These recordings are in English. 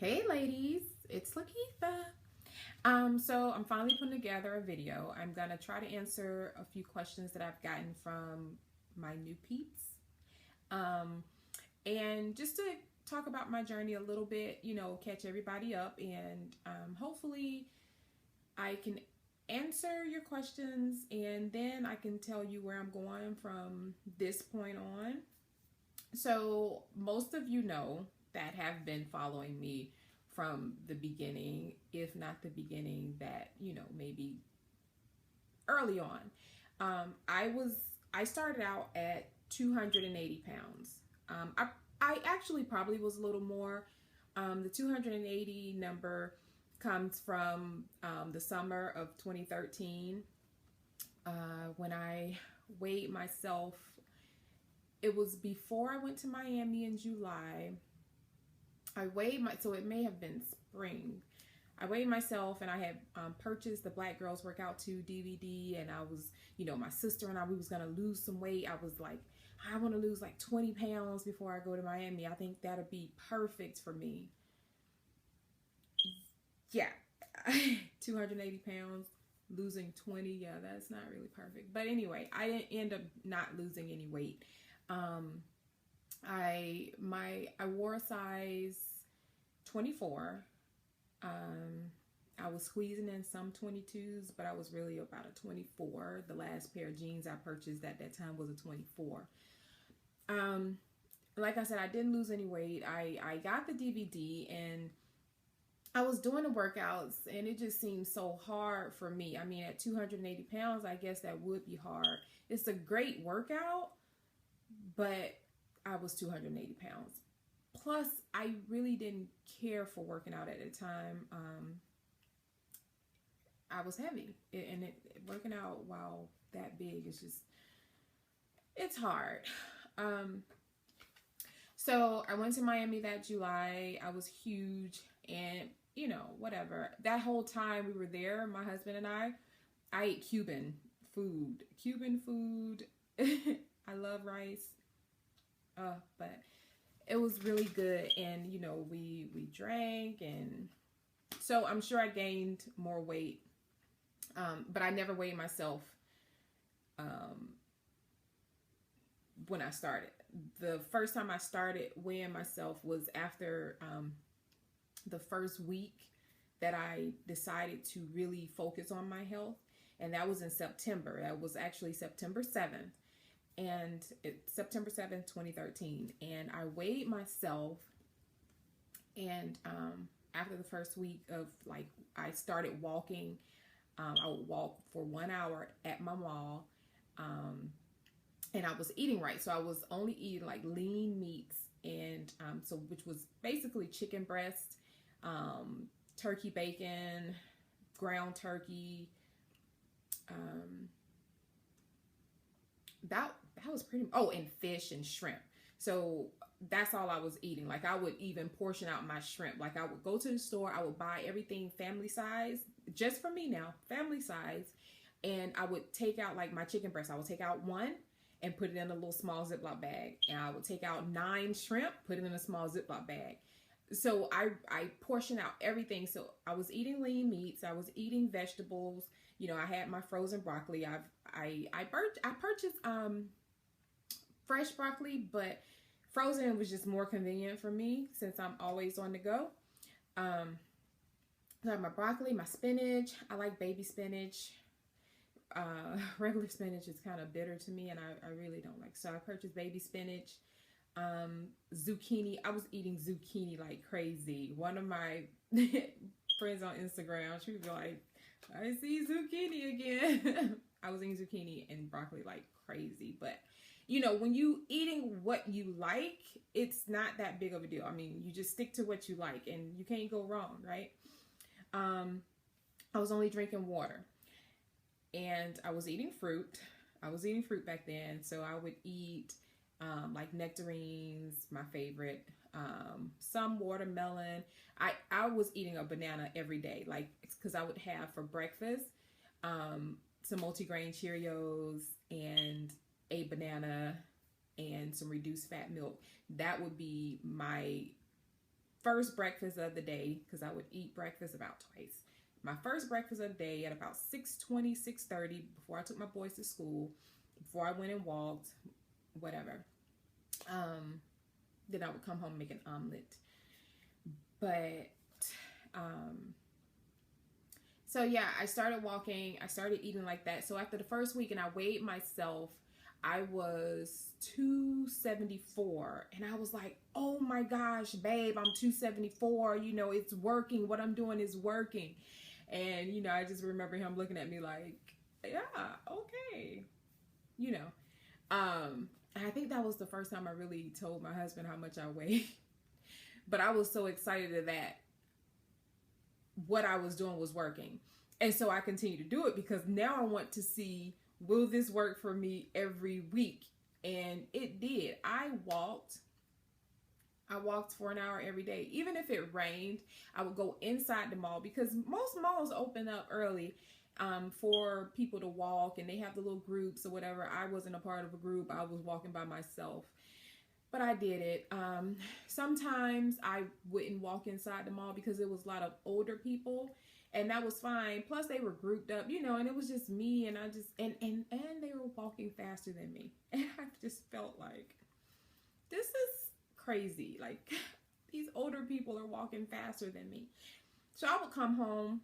Hey ladies, it's Lakeitha. So I'm finally putting together a video. I'm gonna try to answer a few questions that I've gotten from my new peeps. Um, and just to talk about my journey a little bit, catch everybody up, and hopefully I can answer your questions, and then I can tell you where I'm going from this point on. So most of you know that have been following me from the beginning, if not the beginning, that maybe early on. I started out at 280 pounds. I actually probably was a little more. The 280 number comes from the summer of 2013 when I weighed myself. It was before I went to Miami in July. So it may have been spring. I weighed myself, and I had purchased the Black Girls Workout 2 DVD, and I was, my sister and we was going to lose some weight. I was like, I want to lose like 20 pounds before I go to Miami. I think that'll be perfect for me. Yeah, 280 pounds, losing 20. Yeah, that's not really perfect. But anyway, I didn't end up not losing any weight. I wore a size 24. I was squeezing in some 22s, but I was really about a 24. The last pair of jeans I purchased at that time was a 24. Like I said, I didn't lose any weight. I got the DVD, and I was doing the workouts, and it just seemed so hard for me. I mean, at 280 pounds, I guess that would be hard. It's a great workout, but I was 280 pounds. Plus, I really didn't care for working out at the time. I was heavy, and working out while that big is just, it's hard. So I went to Miami that July. I was huge, and whatever. That whole time we were there, my husband and I ate Cuban food. I love rice. But it was really good, and we drank, and so I'm sure I gained more weight, but I never weighed myself when I started. The first time I started weighing myself was after the first week that I decided to really focus on my health, and that was in September. That was actually September 7th. And it's September 7th, 2013. And I weighed myself, and after the first week of, like, I started walking. I would walk for 1 hour at my mall, and I was eating right. So I was only eating like lean meats, and which was basically chicken breast, turkey bacon, ground turkey. That was pretty. Oh, and fish and shrimp. So that's all I was eating. Like, I would even portion out my shrimp. Like, I would go to the store, I would buy everything family size, just for me now, family size, and I would take out, like, my chicken breast. I would take out one and put it in a little small Ziploc bag, and I would take out 9 shrimp, put it in a small Ziploc bag. So I portioned out everything. So I was eating lean meats, I was eating vegetables. I had my frozen broccoli. I purchased fresh broccoli, but frozen was just more convenient for me since I'm always on the go. So I have my broccoli, my spinach. I like baby spinach. Regular spinach is kind of bitter to me, and I really don't like. So I purchased baby spinach. Zucchini. I was eating zucchini like crazy. One of my friends on Instagram, she was like, I see zucchini again. I was eating zucchini and broccoli like crazy. But when you eating what you like, it's not that big of a deal. I mean, you just stick to what you like, and you can't go wrong, right? I was only drinking water, and I was eating fruit. I was eating fruit back then, so I would eat like nectarines, my favorite, some watermelon. I was eating a banana every day, like, because I would have for breakfast some multigrain Cheerios and a banana and some reduced fat milk. That would be my first breakfast of the day, because I would eat breakfast about twice. My first breakfast of the day at about 6:20, 6:30, before I took my boys to school, before I went and walked, whatever. Then I would come home and make an omelet. But so yeah, I started walking. I started eating like that. So after the first week, and I weighed myself, I was 274. And I was like, oh my gosh, babe, I'm 274. You know, it's working. What I'm doing is working. And, you know, I just remember him looking at me like, yeah, okay. You know, and I think that was the first time I really told my husband how much I weighed. But I was so excited that what I was doing was working. And so I continue to do it because now I want to see, will this work for me every week? And it did. I walked for an hour every day. Even if it rained, I would go inside the mall because most malls open up early for people to walk, and they have the little groups or whatever. I wasn't a part of a group. I was walking by myself. But I did it. Sometimes I wouldn't walk inside the mall because it was a lot of older people, and that was fine. Plus they were grouped up, you know, and it was just me, and I just, and they were walking faster than me. And I just felt like, this is crazy. Like, these older people are walking faster than me. So I would come home,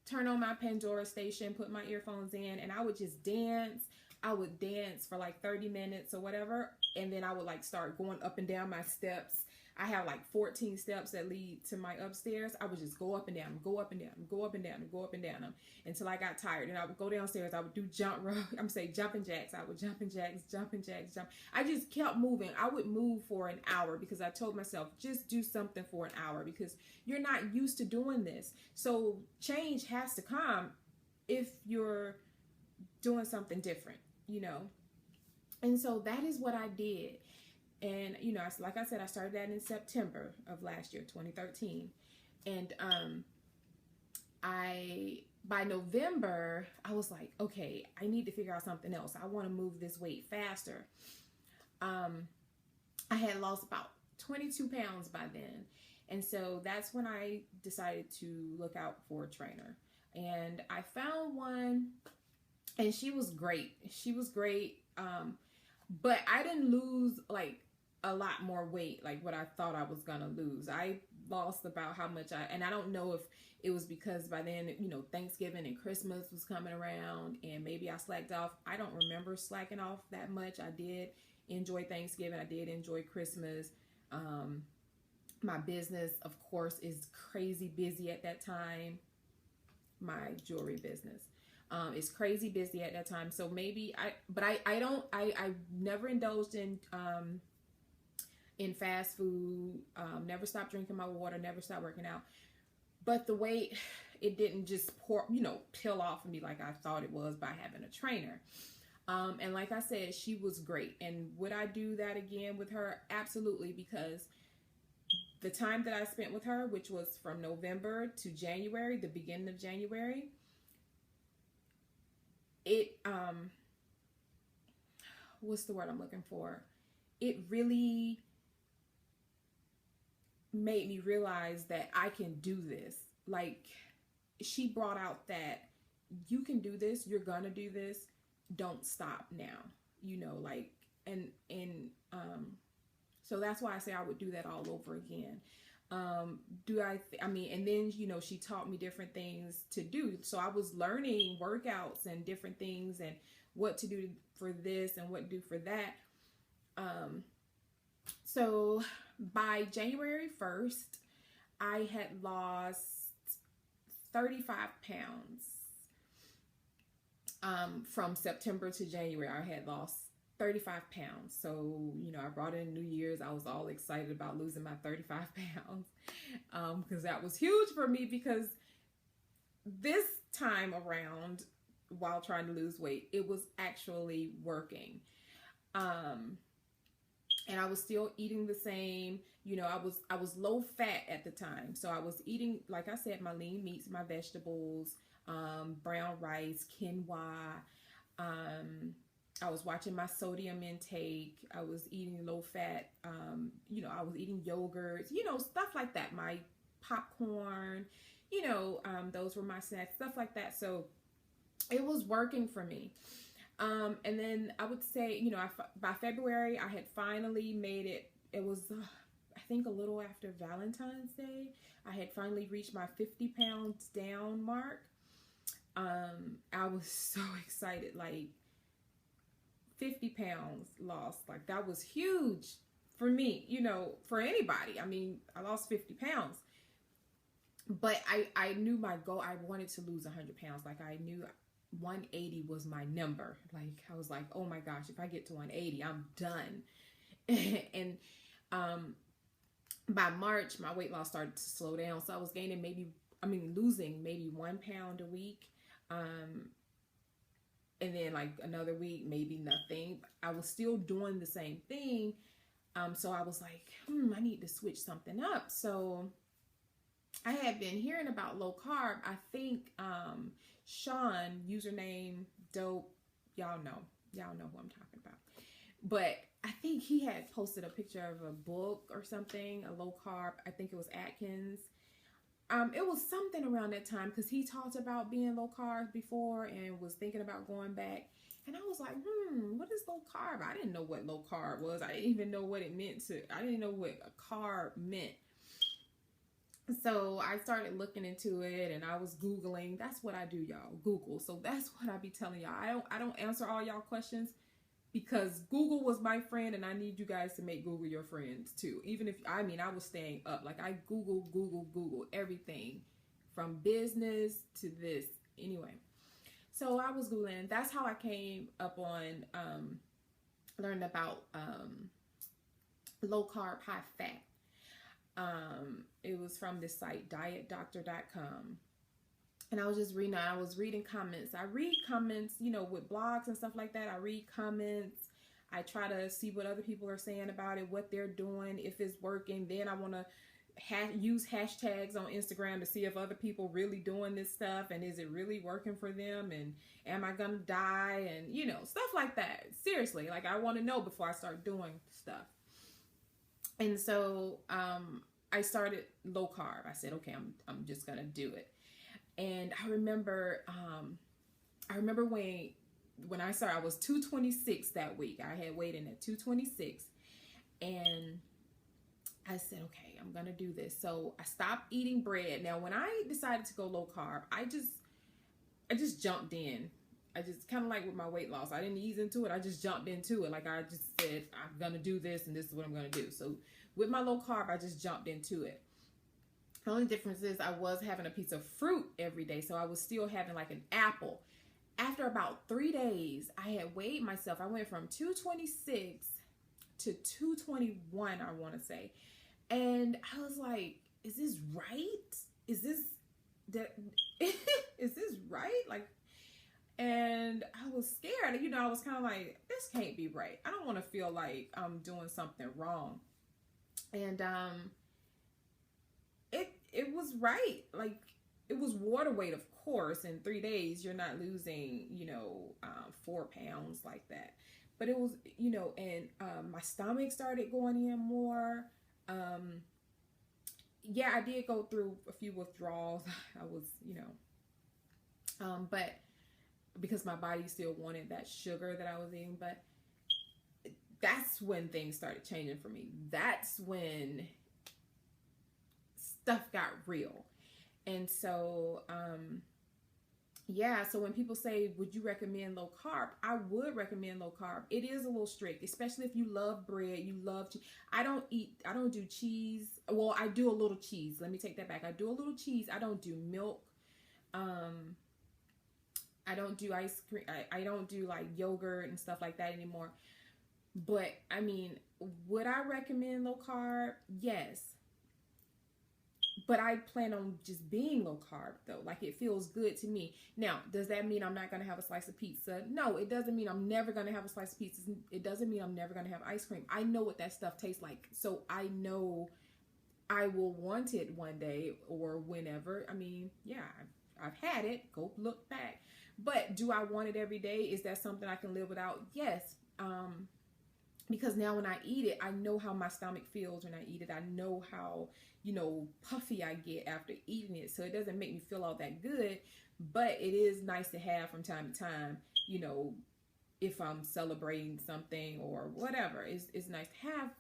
turn on my Pandora station, put my earphones in, and I would just dance. I would dance for like 30 minutes or whatever. And then I would like start going up and down my steps. I have like 14 steps that lead to my upstairs. I would just go up and down, go up and down, go up and down, and go up and down them until I got tired. And I would go downstairs. I would do jumping jacks. I would jumping jacks, jumping jacks, jump. I just kept moving. I would move for an hour because I told myself, just do something for an hour because you're not used to doing this. So change has to come if you're doing something different, you know? And so that is what I did. And, you know, like I said, I started that in September of last year, 2013. And by November, I was like, okay, I need to figure out something else. I want to move this weight faster. I had lost about 22 pounds by then. And so that's when I decided to look out for a trainer. And I found one, and she was great. She was great. But I didn't lose like a lot more weight, like what I thought I was gonna lose. I lost about how much and I don't know if it was because by then, you know, Thanksgiving and Christmas was coming around and maybe I slacked off. I don't remember slacking off that much. I did enjoy Thanksgiving. I did enjoy Christmas. My business, of course, is crazy busy at that time. My jewelry business. It's crazy busy at that time. So maybe I never indulged in fast food, never stopped drinking my water, never stopped working out. But the weight, it didn't just peel off of me like I thought it was by having a trainer. And like I said, she was great. And would I do that again with her? Absolutely, because the time that I spent with her, which was from November to January, the beginning of January, it, what's the word I'm looking for? It really made me realize that I can do this. Like, she brought out that you can do this, you're gonna do this, don't stop now, you know, like, and so that's why I say I would do that all over again. I mean, and then, you know, she taught me different things to do. So I was learning workouts and different things and what to do for this and what to do for that. So by January 1st, I had lost 35 pounds. From September to January, I had lost 35 pounds. So, you know, I brought in New Year's. I was all excited about losing my 35 pounds. Because that was huge for me, because this time around, while trying to lose weight, it was actually working. And I was still eating the same, you know, I was low fat at the time. So I was eating, like I said, my lean meats, my vegetables, brown rice, quinoa, I was watching my sodium intake. I was eating low fat. I was eating yogurts, stuff like that. My popcorn, those were my snacks, stuff like that. So it was working for me. And then I would say, by February, I had finally made it. It was, I think, a little after Valentine's Day. I had finally reached my 50 pounds down mark. I was so excited, like 50 pounds lost. Like that was huge for me, for anybody. I mean, I lost 50 pounds. But I knew my goal. I wanted to lose 100 pounds. Like I knew 180 was my number. Like I was like, oh my gosh, if I get to 180, I'm done. And by March, my weight loss started to slow down. So I was losing maybe 1 pound a week. And then like another week, maybe nothing. I was still doing the same thing. So I was like, I need to switch something up. So I had been hearing about low carb. I think Sean, username dope, y'all know who I'm talking about. But I think he had posted a picture of a book or something, a low carb. I think it was Atkins. It was something around that time because he talked about being low carb before and was thinking about going back. And I was like, what is low carb? I didn't know what low carb was. I didn't even know what it meant I didn't know what a carb meant. So I started looking into it and I was Googling. That's what I do, y'all. Google. So that's what I be telling y'all. I don't answer all y'all questions because Google was my friend and I need you guys to make Google your friends too. Even if, I was staying up. Like I Google everything from business to this. Anyway, so I was Googling. That's how I came up on learning about low carb, high fat. It was from this site, dietdoctor.com. And I was just reading, I was reading comments. I read comments, with blogs and stuff like that. I read comments. I try to see what other people are saying about it, what they're doing, if it's working. Then I want to use hashtags on Instagram to see if other people really doing this stuff and is it really working for them and am I going to die and, stuff like that. Seriously, like I want to know before I start doing stuff. And so I started low carb. I said, okay, I'm just going to do it. And I remember when I started, I was 226 that week. I had weighed in at 226 and I said, okay, I'm going to do this. So I stopped eating bread. Now, when I decided to go low carb, I just jumped in. I just kind of like with my weight loss. I didn't ease into it. I just jumped into it. Like I just said, I'm going to do this and this is what I'm going to do. So with my low carb, I just jumped into it. The only difference is I was having a piece of fruit every day. So I was still having like an apple. After about 3 days, I had weighed myself. I went from 226 to 221, I want to say. And I was like, is this right? Is this right? Like, and I was scared. I was kind of like, this can't be right. I don't want to feel like I'm doing something wrong. And it was right. Like, it was water weight, of course. In 3 days, you're not losing, 4 pounds like that. But it was, and my stomach started going in more. Yeah, I did go through a few withdrawals. I was, but because my body still wanted that sugar that I was eating. But that's when things started changing for me. That's when stuff got real. And so, so when people say, would you recommend low carb? I would recommend low carb. It is a little strict, especially if you love bread, you love cheese. I don't do cheese. Well, I do a little cheese. Let me take that back. I do a little cheese. I don't do milk. I don't do ice cream. I don't do like yogurt and stuff like that anymore. But would I recommend low carb? Yes. But I plan on just being low carb though. Like it feels good to me. Now, does that mean I'm not going to have a slice of pizza? No, it doesn't mean I'm never going to have a slice of pizza. It doesn't mean I'm never going to have ice cream. I know what that stuff tastes like. So I know I will want it one day or whenever. I've had it. Go look back. But do I want it every day? Is that something I can live without? Yes. Because now when I eat it, I know how my stomach feels when I eat it. I know how, you know, puffy I get after eating it. So it doesn't make me feel all that good, but it is nice to have from time to time, you know, if I'm celebrating something or whatever. It's nice to have,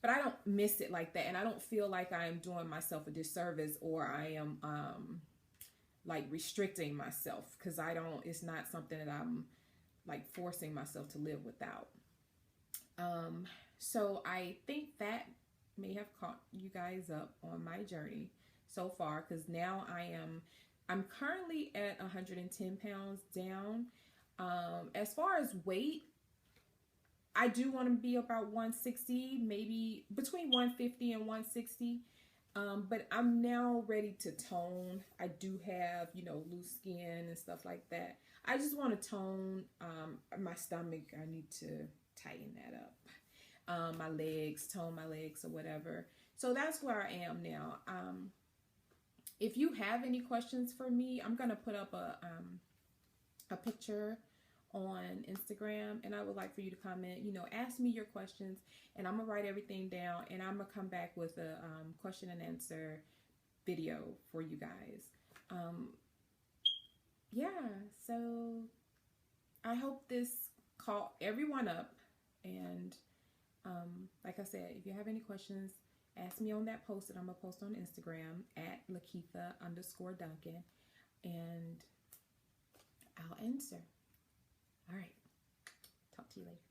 but I don't miss it like that. And I don't feel like I am doing myself a disservice, or I am like restricting myself, because it's not something that I'm like forcing myself to live without. So I think that may have caught you guys up on my journey so far, because now I'm currently at 110 pounds down. As far as weight, I do want to be about 160, maybe between 150 and 160. But I'm now ready to tone. I do have, you know, loose skin and stuff like that. I just want to tone my stomach. I need to tighten that up. My legs, tone my legs or whatever. So that's where I am now. If you have any questions for me, I'm going to put up a picture on Instagram, and I would like for you to comment, you know, ask me your questions, and I'm gonna write everything down, and I'm gonna come back with a question and answer video for you guys. Yeah, so I hope this caught everyone up, and like I said, if you have any questions, ask me on that post that I'm gonna post on Instagram at Lakeitha_Duncan, and I'll answer. All right. Talk to you later.